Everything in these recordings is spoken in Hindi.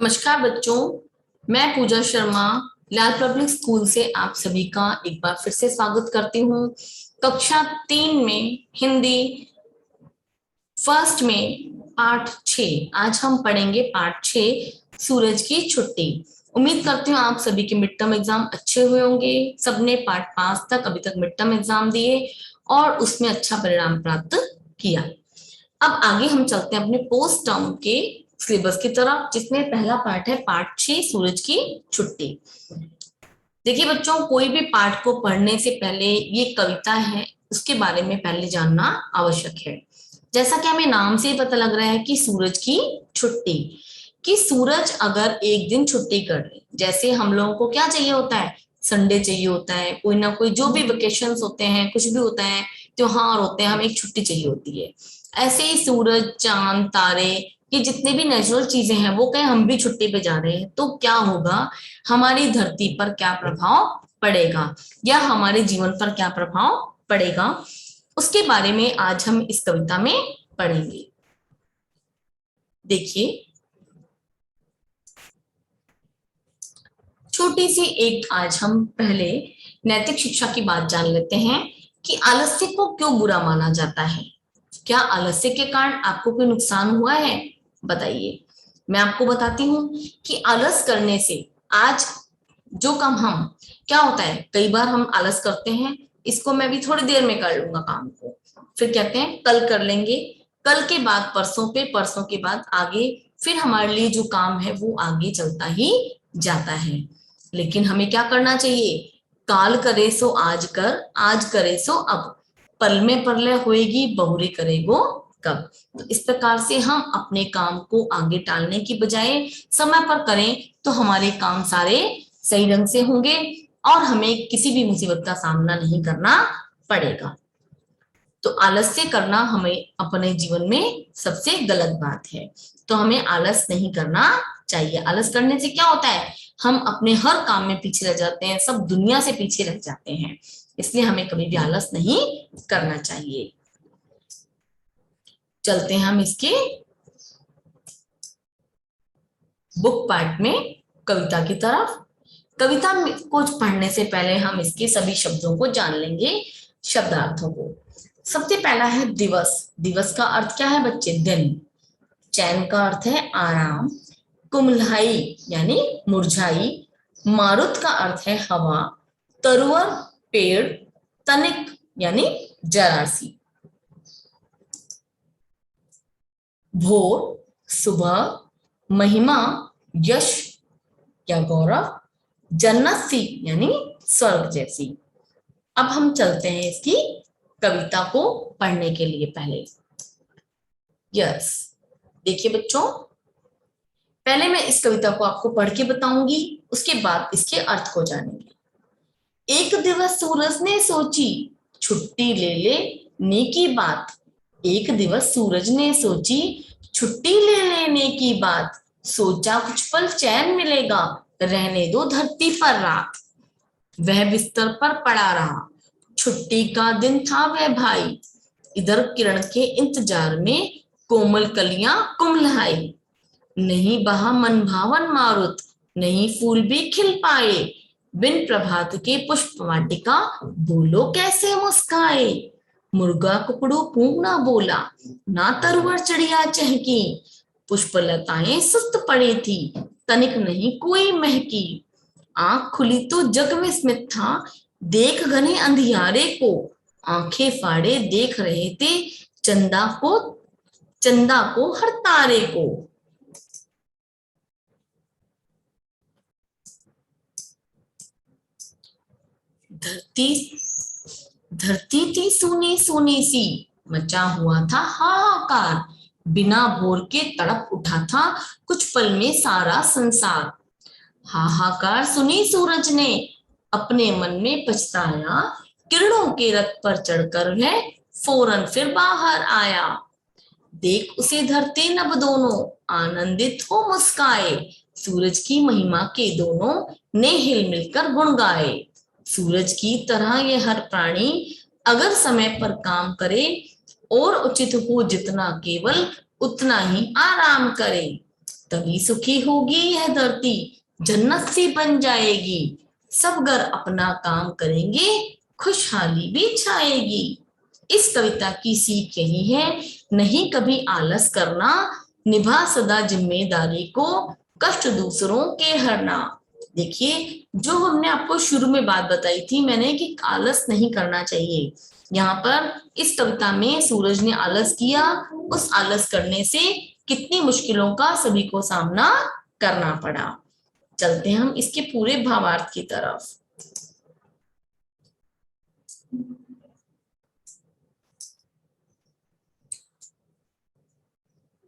नमस्कार बच्चों, मैं पूजा शर्मा लाल पब्लिक स्कूल से आप सभी का एक बार फिर से स्वागत करती हूँ। कक्षा 3 में हिंदी फर्स्ट में पाठ 6। आज हम पढ़ेंगे पाठ 6 सूरज की छुट्टी। उम्मीद करती हूँ आप सभी के मिड टर्म एग्जाम अच्छे हुए होंगे। सबने पार्ट 5 तक अभी तक मिड टर्म एग्जाम दिए और उसमें अच्छा परिणाम प्राप्त किया। अब आगे हम चलते हैं अपने पोस्ट टर्म के सिलेबस की तरफ, जिसमें पहला पार्ट है पार्ट 6 सूरज की छुट्टी। देखिए बच्चों, कोई भी पाठ को पढ़ने से पहले ये कविता है उसके बारे में पहले जानना आवश्यक है। जैसा कि हमें नाम से ही पता लग रहा है कि सूरज की छुट्टी, कि सूरज अगर एक दिन छुट्टी कर ले, जैसे हम लोगों को क्या चाहिए होता है, संडे चाहिए होता है, कोई ना कोई जो भी वेकेशंस होते हैं, कुछ भी होता है, त्योहार होते हैं, हमें एक छुट्टी चाहिए होती है। ऐसे ही सूरज, चांद, तारे, ये जितने भी नेचुरल चीजें हैं वो कहें हम भी छुट्टी पे जा रहे हैं तो क्या होगा, हमारी धरती पर क्या प्रभाव पड़ेगा या हमारे जीवन पर क्या प्रभाव पड़ेगा, उसके बारे में आज हम इस कविता में पढ़ेंगे। देखिए, छोटी सी एक आज हम पहले नैतिक शिक्षा की बात जान लेते हैं कि आलस्य को क्यों बुरा माना जाता है। क्या आलस्य के कारण आपको कोई नुकसान हुआ है, बताइए। मैं आपको बताती हूँ कि आलस करने से आज जो काम हम, क्या होता है, कई बार हम आलस करते हैं, इसको मैं भी थोड़ी देर में कर लूंगा काम को, फिर कहते हैं कल कर लेंगे, कल के बाद परसों पे, परसों के बाद आगे, फिर हमारे लिए जो काम है वो आगे चलता ही जाता है। लेकिन हमें क्या करना चाहिए, काल करे सो आज कर, आज करे सो अब, पल में परलय होएगी बहुरी करेगो कब। तो इस प्रकार से हम अपने काम को आगे टालने की बजाय समय पर करें तो हमारे काम सारे सही ढंग से होंगे और हमें किसी भी मुसीबत का सामना नहीं करना पड़ेगा। तो आलस्य करना हमें अपने जीवन में सबसे गलत बात है, तो हमें आलस नहीं करना चाहिए। आलस करने से क्या होता है, हम अपने हर काम में पीछे रह जाते हैं, सब दुनिया से पीछे रह जाते हैं, इसलिए हमें कभी भी आलस नहीं करना चाहिए। चलते हैं हम इसके बुक पार्ट में कविता की तरफ। कविता को पढ़ने से पहले हम इसके सभी शब्दों को जान लेंगे, शब्दार्थों को। सबसे पहला है दिवस। दिवस का अर्थ क्या है बच्चे, दिन। चैन का अर्थ है आराम। कुम्हलाई यानी मुरझाई। मारुत का अर्थ है हवा। तरुवर पेड़। तनिक यानी जरा सी। भोर सुबह। महिमा यश या गौरव। जन्नत सी यानी स्वर्ग जैसी। अब हम चलते हैं इसकी कविता को पढ़ने के लिए पहले। यस, देखिए बच्चों, पहले मैं इस कविता को आपको पढ़ के बताऊंगी, उसके बाद इसके अर्थ को जानेंगे। एक दिवस सूरज ने सोची, छुट्टी ले ले ने बात। एक दिवस सूरज ने सोची, छुट्टी ले लेने की बात। सोचा कुछ पल चैन मिलेगा, रहने दो धरती पर रात। वह बिस्तर पर पड़ा रहा, छुट्टी का दिन था वह भाई। इधर किरण के इंतजार में कोमल कलियां कुम्हलाई। नहीं बहा मन भावन मारुत, नहीं फूल भी खिल पाए। बिन प्रभात के पुष्प वाटिका, बोलो कैसे मुस्काए। मुर्गा कुकड़ू कूं ना बोला, ना तरुवर चिड़िया चहकी। पुष्पलताएं सुस्त पड़ी थी, तनिक नहीं कोई महकी। आंख खुली तो जग में स्मित था, देख घने अंधियारे को। आंखें फाड़े देख रहे थे, चंदा को, चंदा को हर तारे को। धरती धरती थी सूनी सूनी सी, मचा हुआ था हाहाकार। बिना भोर के तड़प उठा था, कुछ पल में सारा संसार। हाहाकार सुनी सूरज ने, अपने मन में पछताया। किरणों के रथ पर चढ़कर वह फौरन फिर बाहर आया। देख उसे धरती नभ दोनों, आनंदित हो मुस्काए। सूरज की महिमा के दोनों ने हिल मिलकर गुण गाए। सूरज की तरह ये हर प्राणी अगर समय पर काम करे, और उचित हो जितना केवल उतना ही आराम करे। तभी सुखी होगी यह धरती, जन्नत सी बन जाएगी। सब घर अपना काम करेंगे, खुशहाली भी छाएगी। इस कविता की सीख यही है, नहीं कभी आलस करना, निभा सदा जिम्मेदारी को, कष्ट दूसरों के हरना। देखिए, जो हमने आपको शुरू में बात बताई थी मैंने कि आलस नहीं करना चाहिए, यहाँ पर इस कविता में सूरज ने आलस किया। उस आलस करने से कितनी मुश्किलों का सभी को सामना करना पड़ा। चलते हैं हम इसके पूरे भावार्थ की तरफ।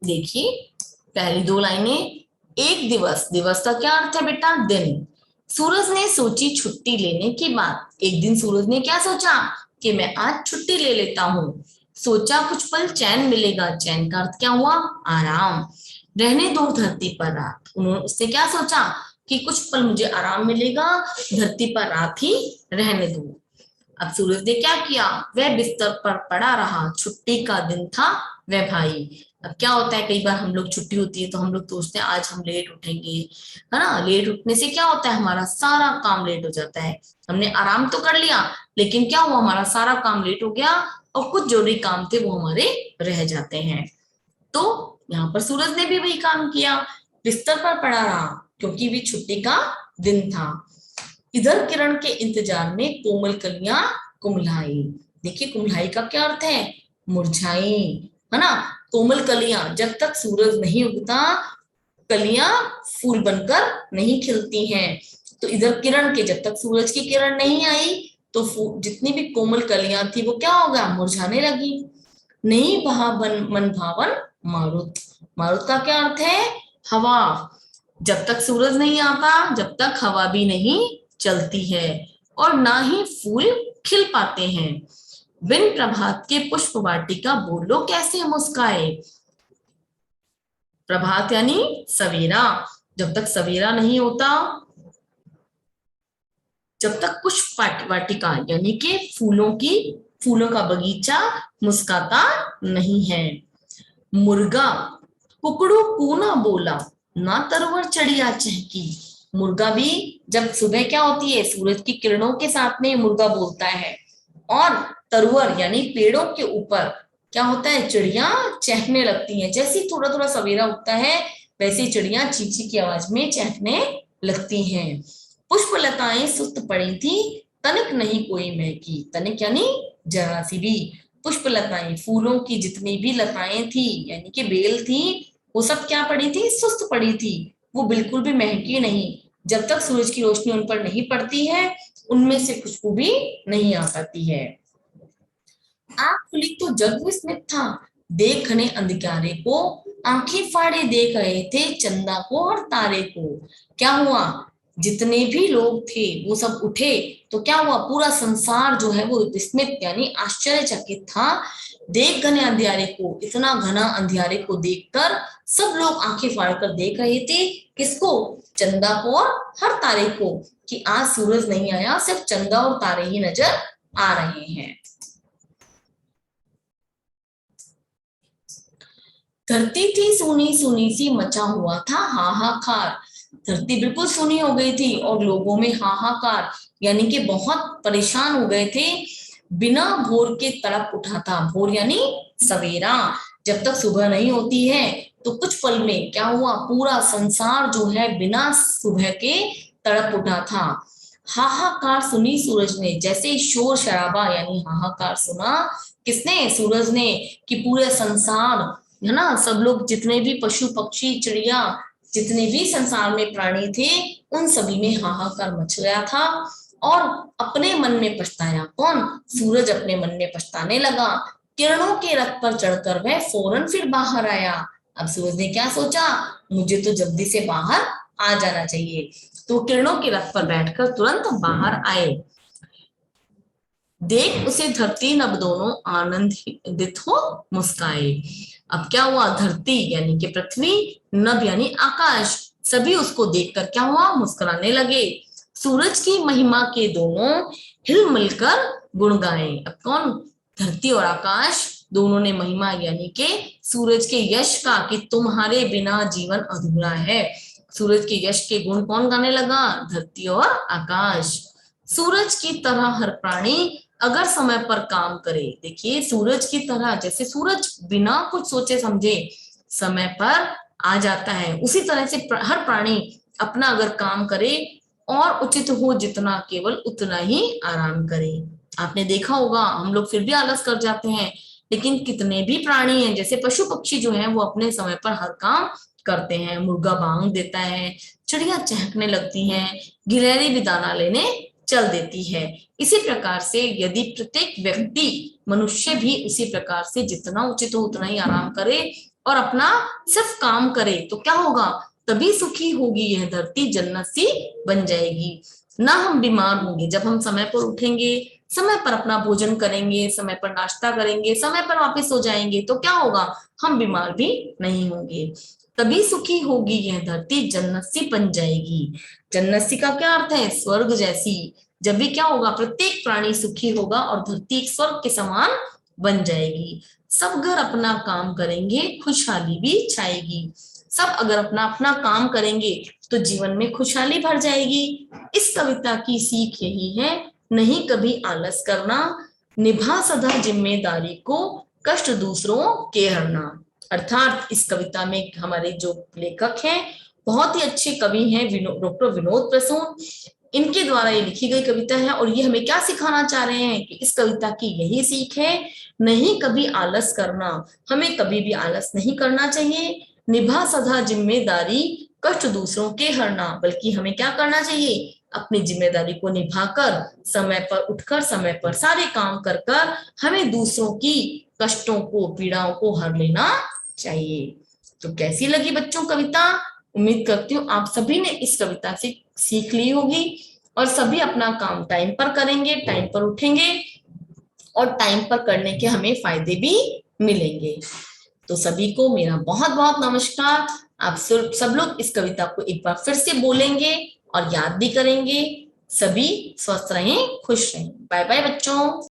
देखिए, पहली दो लाइनें, एक दिवस, दिवस का क्या अर्थ है बेटा, दिन। सूरज ने सोची छुट्टी लेने की बात। एक दिन सूरज ने क्या सोचा कि मैं आज छुट्टी ले लेता हूँ। सोचा कुछ पल चैन मिलेगा, चैन का अर्थ क्या हुआ, आराम। रहने दो धरती पर रात, उन्होंने उसने क्या सोचा कि कुछ पल मुझे आराम मिलेगा, धरती पर रात ही रहने दो। अब सूरज ने क्या किया, वह बिस्तर पर पड़ा रहा, छुट्टी का दिन था वह भाई। अब क्या होता है, कई बार हम लोग छुट्टी होती है तो हम लोग सोचते हैं आज हम लेट उठेंगे, है ना। लेट उठने से क्या होता है, हमारा सारा काम लेट हो जाता है। हमने आराम तो कर लिया लेकिन क्या हुआ, हमारा सारा काम लेट हो गया और कुछ जरूरी काम थे वो हमारे रह जाते हैं। तो यहाँ पर सूरज ने भी वही काम किया, बिस्तर पर पड़ा रहा क्योंकि भी छुट्टी का दिन था। इधर किरण के इंतजार में कोमल कलियां कुम्हलाई। देखिए, कुम्हलाई का क्या अर्थ है, मुरझाई, है ना। कोमल कलियां, जब तक सूरज नहीं उगता कलियां फूल बनकर नहीं खिलती हैं। तो इधर किरण के, जब तक सूरज की किरण नहीं आई तो जितनी भी कोमल कलियां थी वो क्या होगा, मुरझाने लगी। नहीं बहा मन भावन मारुत। मारुत का क्या अर्थ है, हवा। जब तक सूरज नहीं आता, जब तक हवा भी नहीं चलती है और ना ही फूल खिल पाते हैं। बिन प्रभात के पुष्प वाटिका बोलो कैसे मुस्काए। प्रभात यानी सवेरा, जब तक सवेरा नहीं होता, जब तक पुष्प वाटिका यानी कि फूलों का बगीचा मुस्काता नहीं है। मुर्गा कुकड़ू कू ना बोला, ना तरवर चढ़िया चहकी। मुर्गा भी जब सुबह क्या होती है, सूरज की किरणों के साथ में मुर्गा बोलता है। और तरवर यानी पेड़ों के ऊपर क्या होता है, चिड़िया चहकने लगती हैं। जैसे ही थोड़ा थोड़ा सवेरा उगता है वैसे चिड़िया चींची की आवाज में चहकने लगती हैं। पुष्प लताएं सुस्त पड़ी थी, तनिक नहीं कोई महकी। तनिक यानी जरा सी भी। पुष्प लताएं, फूलों की जितनी भी लताएं थी यानी कि बेल थी, वो सब क्या पड़ी थी, सुस्त पड़ी थी, वो बिल्कुल भी महकी नहीं। जब तक सूरज की रोशनी उन पर नहीं पड़ती है उनमें से खुशबू भी नहीं आ पाती है। आंख खुली तो जग विस्मित था, देख घने अंधकारे को, आंखें फाड़े देख रहे थे चंदा को और तारे को। क्या हुआ, जितने भी लोग थे वो सब उठे तो क्या हुआ, पूरा संसार जो है वो विस्मित यानी आश्चर्यचकित था। देख घने अंधियारे को, इतना घना अंधियारे को देखकर सब लोग आंखें फाड़कर देख रहे थे, किसको, चंदा को और हर तारे को, कि आज सूरज नहीं आया, सिर्फ चंदा और तारे ही नजर आ रहे हैं। धरती थी सूनी सूनी सी, मचा हुआ था हाहाकार। धरती बिल्कुल सूनी हो गई थी और लोगों में हाहाकार यानी कि बहुत परेशान हो गए थे। बिना भोर के तड़प उठा था, भोर यानी सवेरा। जब तक सुबह नहीं होती है तो कुछ पल में क्या हुआ, पूरा संसार जो है बिना सुबह के तड़प उठा था। हाहाकार सुनी सूरज ने, जैसे ही शोर शराबा यानी हाहाकार सुना, किसने, सूरज ने, कि पूरे संसार, है ना, सब लोग जितने भी पशु पक्षी चिड़िया जितने भी संसार में प्राणी थे उन सभी में हाहाकार मच गया था। और अपने मन में पछताया, कौन, सूरज अपने मन में पछताने लगा। किरणों के रथ पर चढ़कर वह फौरन फिर बाहर आया। अब सूरज ने क्या सोचा, मुझे तो जल्दी से बाहर आ जाना चाहिए, तो किरणों के रथ पर बैठकर तुरंत बाहर आए। देख उसे धरती नभ दोनों आनंदित हो मुस्काए। अब क्या हुआ, धरती यानी कि पृथ्वी, नभ यानी आकाश, सभी उसको देखकर क्या हुआ, मुस्कुराने लगे। सूरज की महिमा के दोनों हिल मिलकर गुण गाए। अब कौन, धरती और आकाश दोनों ने महिमा यानी के सूरज के यश का कि तुम्हारे बिना जीवन अधूरा है। सूरज के यश के गुण कौन गाने लगा? धरती और आकाश। सूरज की तरह हर प्राणी अगर समय पर काम करे, देखिए सूरज की तरह, जैसे सूरज बिना कुछ सोचे समझे समय पर आ जाता है, उसी तरह से हर प्राणी अपना अगर काम करे और उचित हो जितना केवल उतना ही आराम करे। आपने देखा होगा हम लोग फिर भी आलस कर जाते हैं, लेकिन कितने भी प्राणी हैं, जैसे पशु पक्षी जो हैं वो अपने समय पर हर काम करते हैं। मुर्गा बांग देता है, चिड़िया चहकने लगती हैं, गिलहरी भी दाना लेने चल देती है। इसी प्रकार से यदि प्रत्येक व्यक्ति, मनुष्य भी उसी प्रकार से जितना उचित हो उतना ही आराम करे और अपना सिर्फ काम करे तो क्या होगा? तभी सुखी होगी यह धरती, जन्नत सी बन जाएगी। ना हम बीमार होंगे जब हम समय पर उठेंगे, समय पर अपना भोजन करेंगे, समय पर नाश्ता करेंगे, समय पर वापस सो जाएंगे तो क्या होगा? हम बीमार भी नहीं होंगे। तभी सुखी होगी यह धरती, जन्नत सी बन जाएगी। जन्नत सी का क्या अर्थ है? स्वर्ग जैसी। जब भी क्या होगा? प्रत्येक प्राणी सुखी होगा और धरती एक स्वर्ग के समान बन जाएगी। सब घर अपना काम करेंगे, खुशहाली भी छाएगी। सब अगर अपना अपना काम करेंगे तो जीवन में खुशहाली भर जाएगी। इस कविता की सीख यही है, नहीं कभी आलस करना, निभा सदा जिम्मेदारी को, कष्ट दूसरों के हरना। अर्थात इस कविता में हमारे जो लेखक हैं बहुत ही अच्छे कवि हैं, डॉक्टर विनोद प्रसून, इनके द्वारा ये लिखी गई कविता है और ये हमें क्या सिखाना चाह रहे हैं कि इस कविता की यही सीख है, नहीं कभी आलस करना, हमें कभी भी आलस नहीं करना चाहिए। निभा सदा जिम्मेदारी, कष्ट दूसरों के हरना, बल्कि हमें क्या करना चाहिए? अपनी जिम्मेदारी को निभाकर, समय पर उठकर, समय पर सारे काम कर कर हमें दूसरों की कष्टों को, पीड़ाओं को हर लेना चाहिए। तो कैसी लगी बच्चों कविता? उम्मीद करती हूँ आप सभी ने इस कविता से सीख ली होगी और सभी अपना काम टाइम पर करेंगे, टाइम पर उठेंगे और टाइम पर करने के हमें फायदे भी मिलेंगे। तो सभी को मेरा बहुत बहुत नमस्कार। आप सब लोग इस कविता को एक बार फिर से बोलेंगे और याद भी करेंगे। सभी स्वस्थ रहें, खुश रहें। बाय बाय बच्चों।